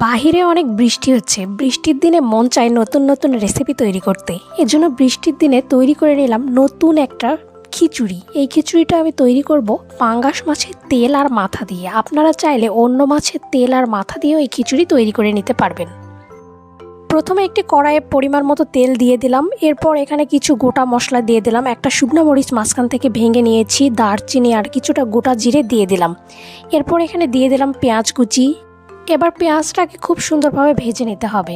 বাহিরে অনেক বৃষ্টি হচ্ছে। বৃষ্টির দিনে মন চায় নতুন নতুন রেসিপি তৈরি করতে। এজন্য বৃষ্টির দিনে তৈরি করে নিলাম নতুন একটা খিচুড়ি। এই খিচুড়িটা আমি তৈরি করব পাঙ্গাস মাছের তেল আর মাথা দিয়ে। আপনারা চাইলে অন্য মাছের তেল আর মাথা দিয়েও এই খিচুড়ি তৈরি করে নিতে পারবেন। প্রথমে একটি কড়াইয়ে পরিমাণ মতো তেল দিয়ে দিলাম। এরপর এখানে কিছু গোটা মশলা দিয়ে দিলাম। একটা শুকনো মরিচ মাঝখান থেকে ভেঙে নিয়েছি, দারচিনি আর কিছুটা গোটা জিরে দিয়ে দিলাম। এরপর এখানে দিয়ে দিলাম পেঁয়াজ কুচি। এবার পেঁয়াজটাকে খুব সুন্দরভাবে ভেজে নিতে হবে।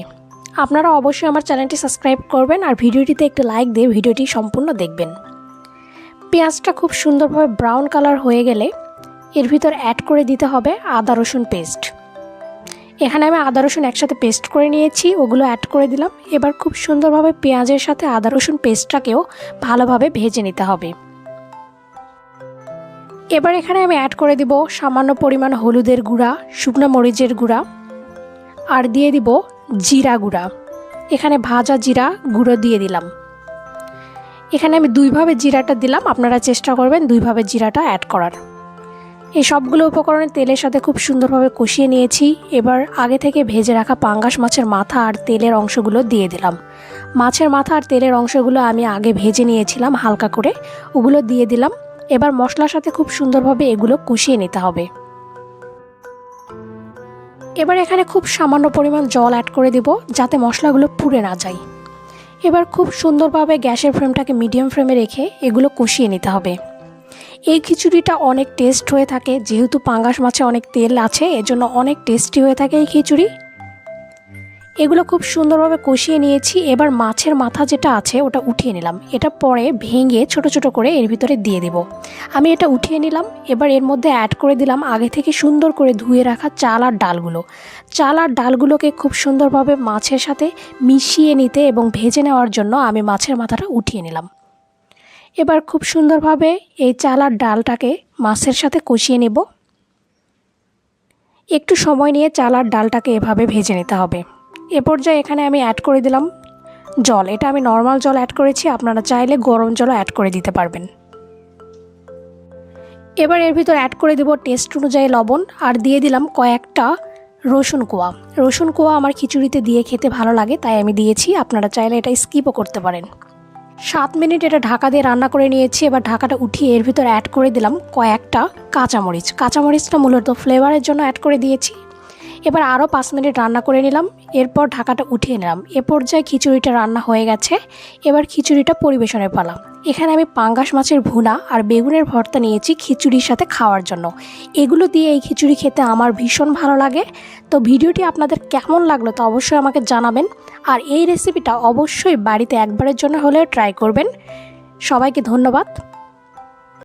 আপনারা অবশ্যই আমার চ্যানেলটি সাবস্ক্রাইব করবেন আর ভিডিওটিতে একটি লাইক দিয়ে ভিডিওটি সম্পূর্ণ দেখবেন। পেঁয়াজটা খুব সুন্দরভাবে ব্রাউন কালার হয়ে গেলে এর ভিতর অ্যাড করে দিতে হবে আদা রসুন পেস্ট। এখানে আমি আদা রসুন একসাথে পেস্ট করে নিয়েছি, ওগুলো অ্যাড করে দিলাম। এবার খুব সুন্দরভাবে পেঁয়াজের সাথে আদা রসুন পেস্টটাকেও ভালোভাবে ভেজে নিতে হবে। এবার এখানে আমি অ্যাড করে দিব সামান্য পরিমাণ হলুদের গুঁড়া, শুকনো মরিচের গুঁড়া আর দিয়ে দিব জিরা গুঁড়া। এখানে ভাজা জিরা গুঁড়ো দিয়ে দিলাম। এখানে আমি দুইভাবে জিরাটা দিলাম, আপনারা চেষ্টা করবেন দুইভাবে জিরাটা অ্যাড করার। এই সবগুলো উপকরণের তেলের সাথে খুব সুন্দরভাবে কষিয়ে নিয়েছি। এবার আগে থেকে ভেজে রাখা পাঙ্গাস মাছের মাথা আর তেলের অংশগুলো দিয়ে দিলাম। মাছের মাথা আর তেলের অংশগুলো আমি আগে ভেজে নিয়েছিলাম হালকা করে, ওগুলো দিয়ে দিলাম। এবার মশলার সাথে খুব সুন্দরভাবে এগুলো কষিয়ে নিতে হবে। এবার এখানে খুব সামান্য পরিমাণ জল অ্যাড করে দেব যাতে মশলাগুলো পুড়ে না যায়। এবার খুব সুন্দরভাবে গ্যাসের ফ্লেমটাকে মিডিয়াম ফ্লেমে রেখে এগুলো কষিয়ে নিতে হবে। এই খিচুড়িটা অনেক টেস্ট হয়ে থাকে, যেহেতু পাঙ্গাস মাছে অনেক তেল আছে এজন্য অনেক টেস্টি হয়ে থাকে এই খিচুড়ি। এগুলো খুব সুন্দরভাবে কষিয়ে নিয়েছি। এবার মাছের মাথা যেটা আছে ওটা উঠিয়ে নিলাম। এটা পরে ভেঙে ছোট ছোট করে এর ভিতরে দিয়ে দেব। আমি এটা উঠিয়ে নিলাম। এবার এর মধ্যে অ্যাড করে দিলাম আগে থেকে সুন্দর করে ধুয়ে রাখা চাল আর ডালগুলো। চাল আর ডালগুলোকে খুব সুন্দরভাবে মাছের সাথে মিশিয়ে নিতে এবং ভেজে নেওয়ার জন্য আমি মাছের মাথাটা উঠিয়ে নিলাম। এবার খুব সুন্দরভাবে এই চাল আর ডালটাকে মাছের সাথে কষিয়ে নেব। একটু সময় নিয়ে চাল আর ডালটাকে এভাবে ভেজে নিতে হবে। এ পর্যায়ে এখানে আমি অ্যাড করে দিলাম জল। এটা আমি নর্মাল জল অ্যাড করেছি, আপনারা চাইলে গরম জলও অ্যাড করে দিতে পারবেন। এবার এর ভিতর অ্যাড করে দেব টেস্ট অনুযায়ী লবণ আর দিয়ে দিলাম কয়েকটা রসুন কোয়া। রসুন কোয়া আমার খিচুড়িতে দিয়ে খেতে ভালো লাগে তাই আমি দিয়েছি, আপনারা চাইলে এটা স্কিপও করতে পারেন। 7 মিনিট এটা ঢাকা দিয়ে রান্না করে নিয়েছি। এবার ঢাকাটা উঠিয়ে এর ভিতর অ্যাড করে দিলাম কয়েকটা কাঁচামরিচ। কাঁচামরিচটা মূলত ফ্লেভারের জন্য অ্যাড করে দিয়েছি। এবার আরও 5 মিনিট রান্না করে নিলাম। এরপর ঢাকাটা উঠিয়ে নিলাম। এ পর্যায়ে খিচুড়িটা রান্না হয়ে গেছে। এবার খিচুড়িটা পরিবেশনের পালা। এখানে আমি পাঙ্গাস মাছের ভুনা আর বেগুনের ভর্তা নিয়েছি খিচুড়ির সাথে খাওয়ার জন্য। এগুলো দিয়ে এই খিচুড়ি খেতে আমার ভীষণ ভালো লাগে। তো ভিডিওটি আপনাদের কেমন লাগলো তা অবশ্যই আমাকে জানাবেন। আর এই রেসিপিটা অবশ্যই বাড়িতে একবারের জন্য হলেও ট্রাই করবেন। সবাইকে ধন্যবাদ।